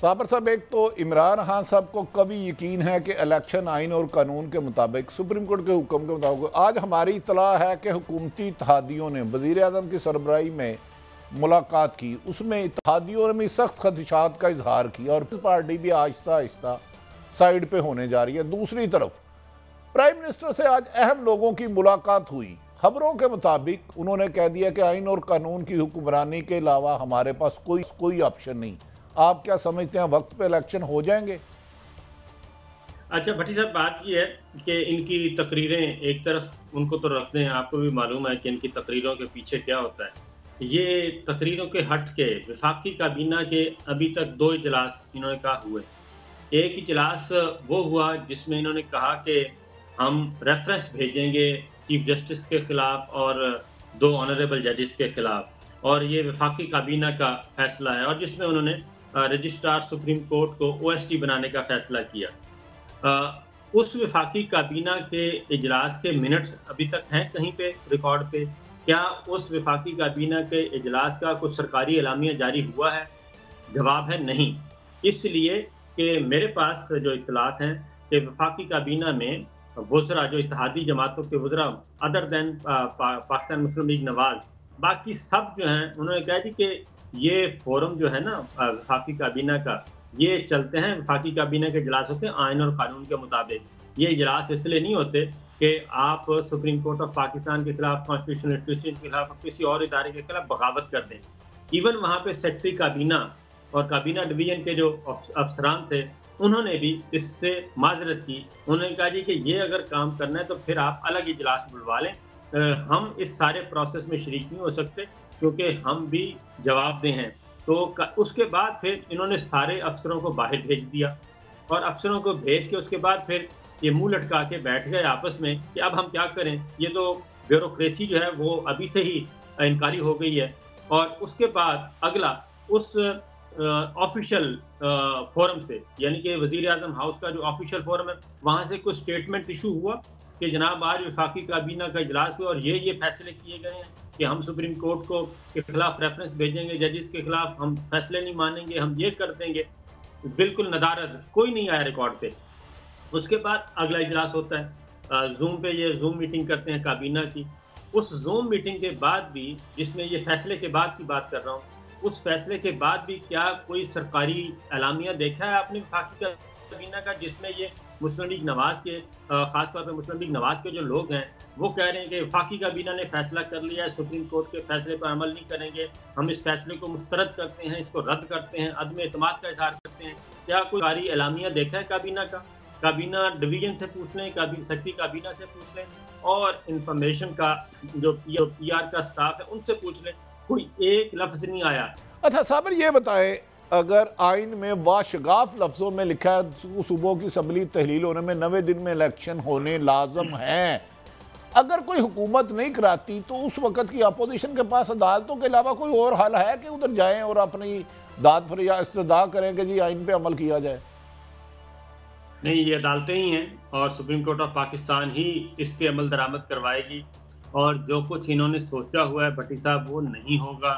साबर साहब, एक तो इमरान खान साहब को कभी यकीन है कि इलेक्शन आइन और कानून के मुताबिक, सुप्रीम कोर्ट के हुक्म के मुताबिक, आज हमारी इतला है कि हुकूमती इत्तेहादियों ने वज़ीर आज़म की सरबराही में मुलाकात की, उसमें इत्तेहादियों ने सख्त खदशात का इजहार किया और पार्टी भी आहिस्ता आहिस्ता साइड पे होने जा रही है। दूसरी तरफ प्राइम मिनिस्टर से आज अहम लोगों की मुलाकात हुई। खबरों के मुताबिक उन्होंने कह दिया कि आइन और कानून की हुक्मरानी के अलावा हमारे पास कोई ऑप्शन नहीं। आप क्या समझते हैं, वक्त पे इलेक्शन हो जाएंगे? अच्छा भट्टी साहब, बात ये है कि इनकी तकरीरें एक तरफ उनको तो रख दें, आपको भी मालूम है कि इनकी तकरीरों के पीछे क्या होता है। ये तकरीरों के हट के वफाकी काबीना के अभी तक 2 इजलास इन्होंने कहा हुए। एक इजलास वो हुआ जिसमें इन्होंने कहा कि हम रेफरेंस भेजेंगे चीफ जस्टिस के खिलाफ और 2 ऑनरेबल जजेस के खिलाफ, और ये वफाकी काबीना का फैसला है, और जिसमें उन्होंने रजिस्ट्रार सुप्रीम कोर्ट को ओएसटी बनाने का फैसला किया। उस वफाकी काबीना के इजलास के मिनट्स अभी तक हैं कहीं पे रिकॉर्ड पे? क्या उस वफाकी काबीना के इजलास का कुछ सरकारी एलामिया जारी हुआ है? जवाब है नहीं। इसलिए कि मेरे पास जो इत्तलात हैं कि वफाकी काबीना में वज़रा, जो इत्तेहादी जमातों के वज़रा अदर दैन पाकिस्तान मुस्लिम लीग नवाज़, बाकी सब जो हैं, उन्होंने कहा जी कि ये फोरम जो है ना वफाकी काबीना का, ये चलते हैं, वफाकी काबीना के इजलास होते हैं आइन और कानून के मुताबिक। ये इजलास इसलिए नहीं होते कि आप सुप्रीम कोर्ट ऑफ पाकिस्तान के खिलाफ, कॉन्स्टिट्यूशनल इंस्टीट्यूशन के खिलाफ, किसी और इदारे के खिलाफ बगावत कर दें। इवन वहाँ पे सेक्रेटरी काबीना और काबीना डिवीजन के जो अफसरान थे, उन्होंने भी इससे माजरत की। उन्होंने कहा जी कि ये अगर काम करना है तो फिर आप अलग इजलास बुलवा लें, हम इस सारे प्रोसेस में शरीक नहीं हो सकते क्योंकि हम भी जवाबदेह हैं। तो उसके बाद फिर इन्होंने सारे अफसरों को बाहर भेज दिया, और अफसरों को भेज के उसके बाद फिर ये मुंह लटका के बैठ गए आपस में कि अब हम क्या करें। ये तो ब्यूरोक्रेसी जो है वो अभी से ही इनकारी हो गई है। और उसके बाद अगला उस ऑफिशियल फोरम से, यानी कि वज़ीर आज़म हाउस का जो ऑफिशियल फोरम है, वहाँ से कोई स्टेटमेंट इशू हुआ कि जनाब आज वफाकी काबीना का इजलास हुआ और ये फैसले किए गए हैं कि हम सुप्रीम कोर्ट को के खिलाफ रेफरेंस भेजेंगे, जजेस के खिलाफ हम फैसले नहीं मानेंगे, हम ये कर देंगे। बिल्कुल नदारद, कोई नहीं आया रिकॉर्ड पे। उसके बाद अगला इजलास होता है जूम पे, ये जूम मीटिंग करते हैं काबीना की। उस जूम मीटिंग के बाद भी, जिसमें ये फैसले के बाद की बात कर रहा हूँ, उस फैसले के बाद भी क्या कोई सरकारी एलामिया देखा है आपने वफाकी काबीना का, जिसमें ये मुस्लिम लीग नवाज के खासतौर पर मुस्लिम लीग नवाज के जो लोग हैं वो कह रहे हैं कि वफाकी काबीना ने फैसला कर लिया है, सुप्रीम कोर्ट के फैसले पर अमल नहीं करेंगे, हम इस फैसले को मुस्तरद करते हैं, इसको रद्द करते हैं, अदम एतमाद का इजहार करते हैं। क्या कोई सरकारी एलामिया देखा है काबीना का? काबीना डिवीजन से पूछ लें, सेक्रेटरी काबीना से पूछ लें, और इंफॉर्मेशन का जो PR का स्टाफ है उनसे पूछ लें, कोई एक लफ्ज नहीं आया। अच्छा साबर, ये बताएं, अगर आइन में वाशगाफ लफ्जों में लिखा है सूबों की असम्बली तहलील होने में 90 दिन में इलेक्शन होने लाजम हैं, अगर कोई हुकूमत नहीं कराती तो उस वक्त की अपोजिशन के पास अदालतों के अलावा कोई और हल है कि उधर जाएं और अपनी दाद फरियाद इस्तदा करें कि जी आइन पे अमल किया जाए? नहीं, ये अदालतें ही हैं और सुप्रीम कोर्ट ऑफ पाकिस्तान ही इस पे अमल दरामद करवाएगी। और जो कुछ इन्होंने सोचा हुआ है भट्टी साहब, वो नहीं होगा,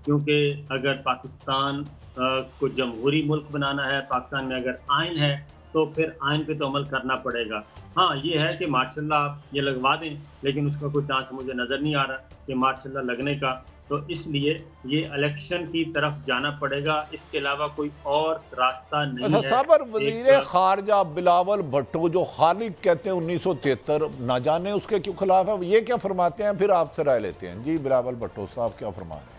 क्योंकि अगर पाकिस्तान को जमहूरी मुल्क बनाना है, पाकिस्तान में अगर आइन है तो फिर आइन पे तो अमल करना पड़ेगा। हाँ, ये है कि मार्शल आप ये लगवा दें, लेकिन उसका कोई चांस मुझे नज़र नहीं आ रहा कि मार्शल लगने का। तो इसलिए ये इलेक्शन की तरफ जाना पड़ेगा, इसके अलावा कोई और रास्ता नहीं है। साबर, वज़ीर खारजा बिलावल भुट्टो जो खालिक कहते हैं 1973, ना जाने उसके क्यों खिलाफ है, ये क्या फरमाते हैं? फिर आपसे राय लेते हैं। जी बिलावल भुट्टो साहब क्या फरमा रहे हैं?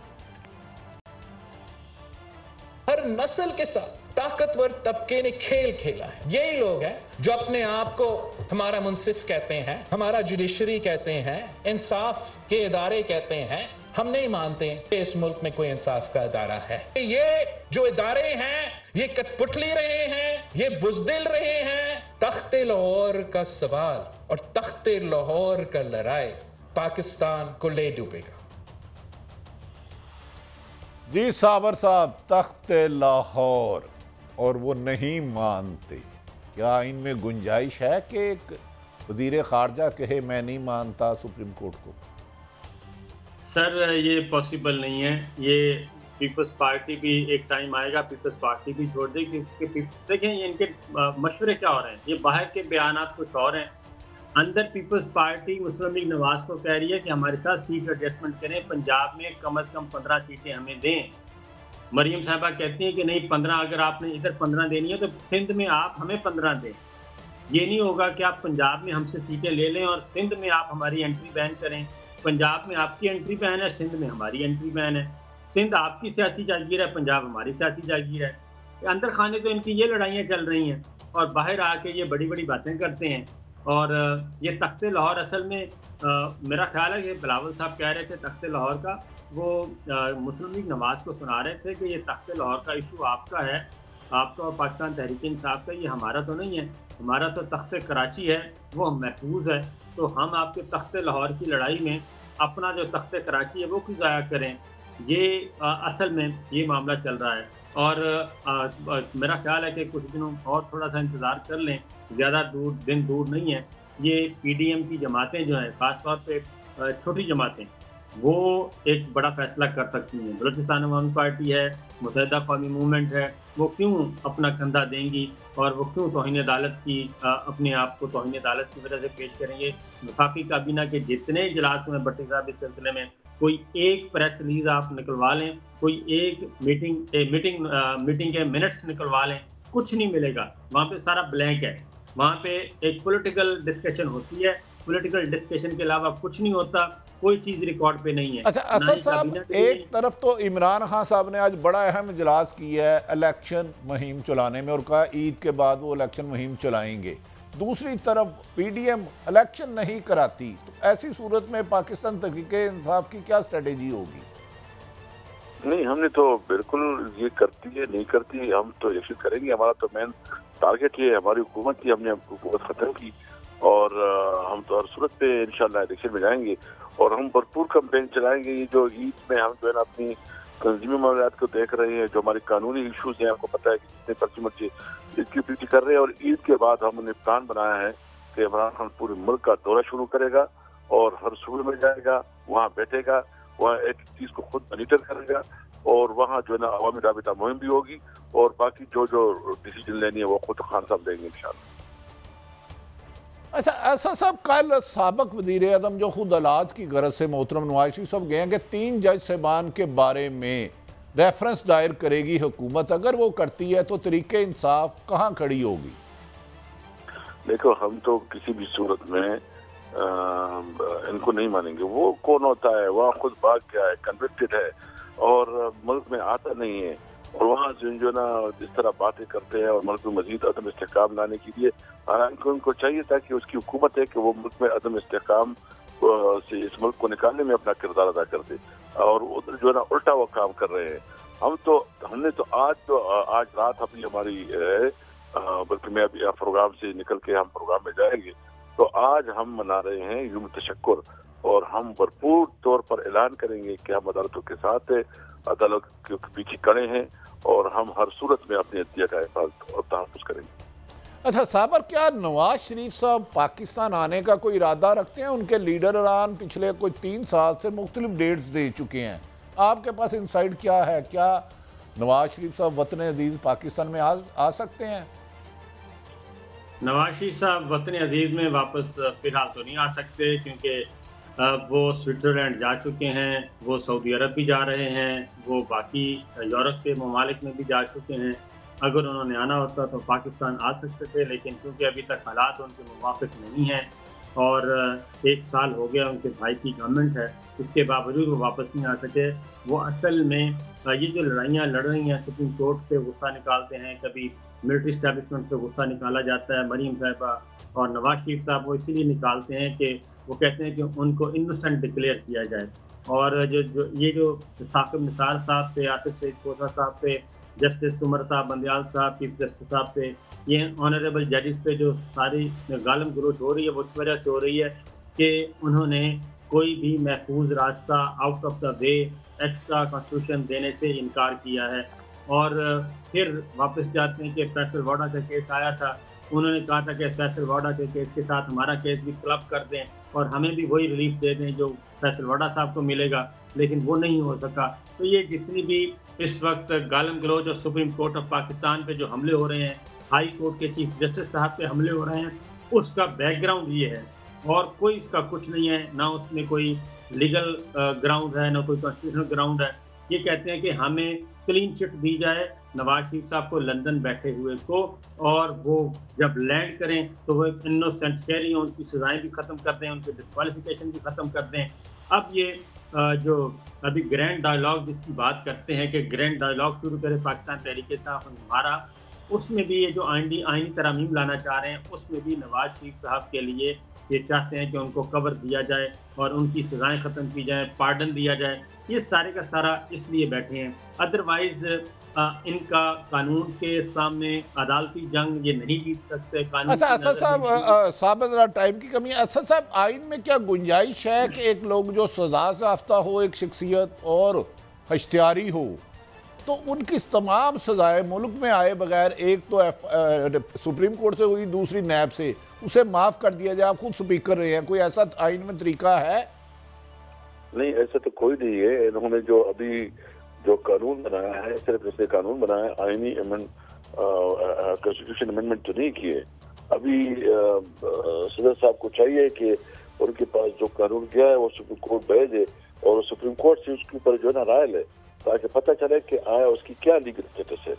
हर नस्ल के साथ ताकतवर तबके ने खेल खेला है। यही लोग हैं जो अपने आप को हमारा मुंसिफ कहते हैं, हमारा जुडिशरी कहते हैं, इंसाफ के इदारे कहते हैं। हम नहीं मानते कि इस मुल्क में कोई इंसाफ का इदारा है। ये जो इदारे हैं ये कठपुतली रहे हैं, ये बुजदिल रहे हैं। तख्ते लाहौर का सवाल और तख्ते लाहौर का लड़ाई पाकिस्तान को ले डूबेगा। जी साबर साहब, तख्ते लाहौर और वो नहीं मानते, क्या इनमें गुंजाइश है कि एक वज़ीर खारजा कहे मैं नहीं मानता सुप्रीम कोर्ट को? सर, ये पॉसिबल नहीं है। ये पीपल्स पार्टी भी एक टाइम आएगा, पीपल्स पार्टी भी छोड़ देगी, क्योंकि देखें ये इनके मशवरे क्या हो रहे हैं, ये बाहर के बयानात कुछ और हैं, अंदर पीपल्स पार्टी मुस्लिम लीग नवाज को कह रही है कि हमारे साथ सीट एडजस्टमेंट करें, पंजाब में कम से कम 15 सीटें हमें दें। मरियम साहबा कहती हैं कि नहीं 15, अगर आपने इधर 15 देनी है तो सिंध में आप हमें 15 दें। ये नहीं होगा कि आप पंजाब में हमसे सीटें ले लें और सिंध में आप हमारी एंट्री बैन करें। पंजाब में आपकी एंट्री बैन है, सिंध में हमारी एंट्री बैन है। सिंध आपकी सियासी जागीर है, पंजाब हमारी सियासी जागीर है। अंदर खाने तो इनकी ये लड़ाइयाँ चल रही हैं और बाहर आके ये बड़ी बड़ी बातें करते हैं। और ये तख्ते लाहौर असल में मेरा ख्याल है कि बिलावल साहब कह रहे थे तख्ते लाहौर का, वो मुस्लिम लीग नवाज को सुना रहे थे कि ये तख्ते लाहौर का इशू आपका है, आपका और पाकिस्तान तहरीक इंसाफ का, ये हमारा तो नहीं है, हमारा तो तख्ते कराची है, वो महफूज है, तो हम आपके तख्ते लाहौर की लड़ाई में अपना जो तख्ते कराची है वो क्यों ज़ाया करें। ये असल में ये मामला चल रहा है और मेरा ख्याल है कि कुछ दिनों और थोड़ा सा इंतज़ार कर लें, ज़्यादा दिन दूर नहीं है। ये PDM की जमातें जो हैं, ख़ास तौर पे छोटी जमातें, वो एक बड़ा फैसला कर सकती हैं। बलूचिस्तान अवामी पार्टी है, मुत्तहिदा कौमी मूवमेंट है, वो क्यों अपना कंधा देंगी और वो क्यों तौहीन अदालत की अपने आप को तौहीन अदालत की वजह से पेश करेंगे। वफाकी काबीना के जितने इजलास हुए भट्टी साहब इस सिलसिले में, कोई एक प्रेस रिलीज आप निकलवा लें, कोई एक मीटिंग के मिनट्स निकलवा लें, कुछ नहीं मिलेगा। वहाँ पे सारा ब्लैंक है। वहाँ पे एक पॉलिटिकल डिस्कशन होती है, पॉलिटिकल डिस्कशन के अलावा कुछ नहीं होता, कोई चीज़ रिकॉर्ड पे नहीं है। अच्छा असद साहब, एक तरफ तो इमरान खान साहब ने आज बड़ा अहम इजलास किया है इलेक्शन मुहिम चलाने में और कहा ईद के बाद वो इलेक्शन मुहिम चलाएंगे, दूसरी तरफ PDM इलेक्शन नहीं कराती, तो ऐसी सूरत में पाकिस्तान तहरीक इंसाफ की क्या स्ट्रेटेजी होगी? नहीं, हमने तो बिल्कुल ये करती है नहीं करती, हम तो इलेक्शन करेंगे। हमारा तो मेन टारगेट ये हमारी हुकूमत थी, हमने हुकूमत खत्म की और हम तो हर सूरत पे इंशाल्लाह इलेक्शन में जाएंगे और हम भरपूर कैंपेन चलाएंगे। ये जो ईद में हम जो है ना अपनी तंजीमी मामलात को देख रहे हैं, जो हमारे कानूनी इशूज हैं, आपको पता है कि जितने पर्ची मर्ची ईद की पीछे कर रहे हैं और ईद के बाद हमने प्लान बनाया है कि इमरान खान पूरे मुल्क का दौरा शुरू करेगा और हर सूबे में जाएगा, वहाँ बैठेगा, वहाँ एक चीज़ को खुद मॉनिटर करेगा और वहाँ जो है ना अवामी राबिता मुहिम भी होगी और बाकी जो डिसीजन लेनी है वो खुद खान साहब देंगे इंशाल्लाह। अच्छा ऐसा सब, कल साबक वज़ीर आज़म जो खुद अलाज की गरज से मोहतरम नवाज शरीफ साहब गए हैं कि 3 जज साहबान के बारे में रेफरेंस दायर करेगी हुकूमत, अगर वो करती है तो तरीके इंसाफ कहाँ खड़ी होगी? देखो, हम तो किसी भी सूरत में इनको नहीं मानेंगे। वो कौन होता है, वहाँ खुद भाग गया है, कन्विक्टेड है और मुल्क में आता नहीं है और वहाँ जो ना जिस तरह बातें करते हैं और मुल्क में मजीद अदम इस्तेहकाम लाने के लिए, हालांकि उनको चाहिए था कि उसकी हुकूमत है कि वो मुल्क में अदम इस्तेहकाम से इस मुल्क को निकालने में अपना किरदार अदा कर दे और उधर जो है ना उल्टा वो काम कर रहे हैं। हमने तो आज रात अभी हमारी बल्कि मैं अभी प्रोग्राम से निकल के हम प्रोग्राम में जाएंगे, तो आज हम मना रहे हैं यूम तशक्कुर और हम भरपूर तौर पर ऐलान करेंगे कि हम अदालतों के साथ है, अदालत के पीछे खड़े हैं और हम हर सूरत में अपनी अदलिया का हिफाजत और तहफ़्फ़ुज़ करेंगे। अच्छा साबर, क्या नवाज शरीफ साहब पाकिस्तान आने का कोई इरादा रखते हैं? उनके लीडरान पिछले कोई 3 साल से मुख्तलिफ डेट्स दे चुके हैं, आपके पास इंसाइट क्या है? क्या नवाज शरीफ साहब वतन अजीज़ पाकिस्तान में आ सकते हैं? नवाज शरीफ साहब वतन अजीज़ में वापस फिलहाल तो नहीं आ सकते, क्योंकि वो स्विट्ज़रलैंड जा चुके हैं, वो सऊदी अरब भी जा रहे हैं, वो बाकी यूरोप के ममालिक में भी जा चुके हैं। अगर उन्होंने आना होता तो पाकिस्तान आ सकते थे, लेकिन क्योंकि अभी तक हालात उनके मुवाफिक नहीं हैं और 1 साल हो गया उनके भाई की गवर्नमेंट है, इसके बावजूद वो वापस नहीं आ सके। वो असल में ये जो लड़ाइयाँ लड़ रही हैं, सुप्रीम कोर्ट पे गुस्सा निकालते हैं, कभी मिलिट्री स्टैब्लिशमेंट पे गुस्सा निकाला जाता है, मरीम साहबा और नवाज शरीफ साहब वो इसीलिए निकालते हैं कि वो कहते हैं कि उनको इनोसेंट डिक्लेयर किया जाए। और जो साकिब निसार साहब पे, आसिफ सईद कोसा साहब पे, जस्टिस उमर साहब, बंदयाल साहब, चीफ जस्टिस साहब पे, ये ऑनरेबल जजेस पे जो सारी गालम गलोच हो रही है वो इस वजह से हो रही है कि उन्होंने कोई भी महफूज रास्ता out of the way extra constitution देने से इनकार किया है। और फिर वापस जाते हैं कि फैसल वाडा का केस आया था, उन्होंने कहा था कि फैसल वाडा के केस के साथ हमारा केस भी क्लब कर दें और हमें भी वही रिलीफ दे दें जो फैसल वाडा साहब को मिलेगा, लेकिन वो नहीं हो सका। तो ये जितनी भी इस वक्त गालम गलोच और सुप्रीम कोर्ट ऑफ पाकिस्तान पे जो हमले हो रहे हैं, हाई कोर्ट के चीफ जस्टिस साहब पे हमले हो रहे हैं, उसका बैकग्राउंड ये है और कोई इसका कुछ नहीं है, ना उसमें कोई लीगल ग्राउंड है, ना कोई कॉन्स्टिट्यूशनल ग्राउंड है। ये कहते हैं कि हमें क्लीन चिट दी जाए नवाज शरीफ साहब को लंदन बैठे हुए को, और वो जब लैंड करें तो वो इनोसेंट शहरी हों, उनकी सजाएं भी ख़त्म कर दें, उनके डिस्क्वालिफिकेशन भी ख़त्म कर दें। अब ये जो अभी ग्रैंड डायलॉग जिसकी बात करते हैं कि ग्रैंड डायलॉग शुरू करे पाकिस्तान तहरीक-ए-इंसाफ हमारा, उसमें भी ये जो आइनी तरमीम लाना चाह रहे हैं, उसमें भी नवाज शरीफ साहब के लिए ये चाहते हैं कि उनको कवर दिया जाए और उनकी सजाएं ख़त्म की जाएं, पार्डन दिया जाए। ये सारे का सारा इसलिए बैठे हैं, अदरवाइज़ इनका कानून के सामने अदालती जंग ये नहीं जीत सकते। कानून अच्छा असद साहब ज़रा टाइम की कमी है। असद साहब, आइन में क्या गुंजाइश है कि एक लोग जो सजा से याफ्ता हो, एक शख्सियत और इश्तिहारी हो, तो उनकी तमाम सजाएं मुल्क में आए बगैर, एक तो सुप्रीम कोर्ट से हुई, दूसरी नैब से, उसे माफ़ कर दिया जाए? आप खुद स्पीकर रहे हैं, कोई ऐसा आइन में तरीका है? नहीं, ऐसा तो कोई नहीं है। इन्होंने जो अभी जो कानून बनाया है, सिर्फ इसने कानून बनाया है, आईनी कॉन्स्टिट्यूशन अमेंडमेंट तो नहीं किए। अभी सदर साहब को चाहिए कि उनके पास जो कानून किया है वो सुप्रीम कोर्ट भेजे और सुप्रीम कोर्ट से उसके ऊपर जो है ना राय ले, ताकि पता चले कि आया उसकी क्या लीगल स्टेटस है।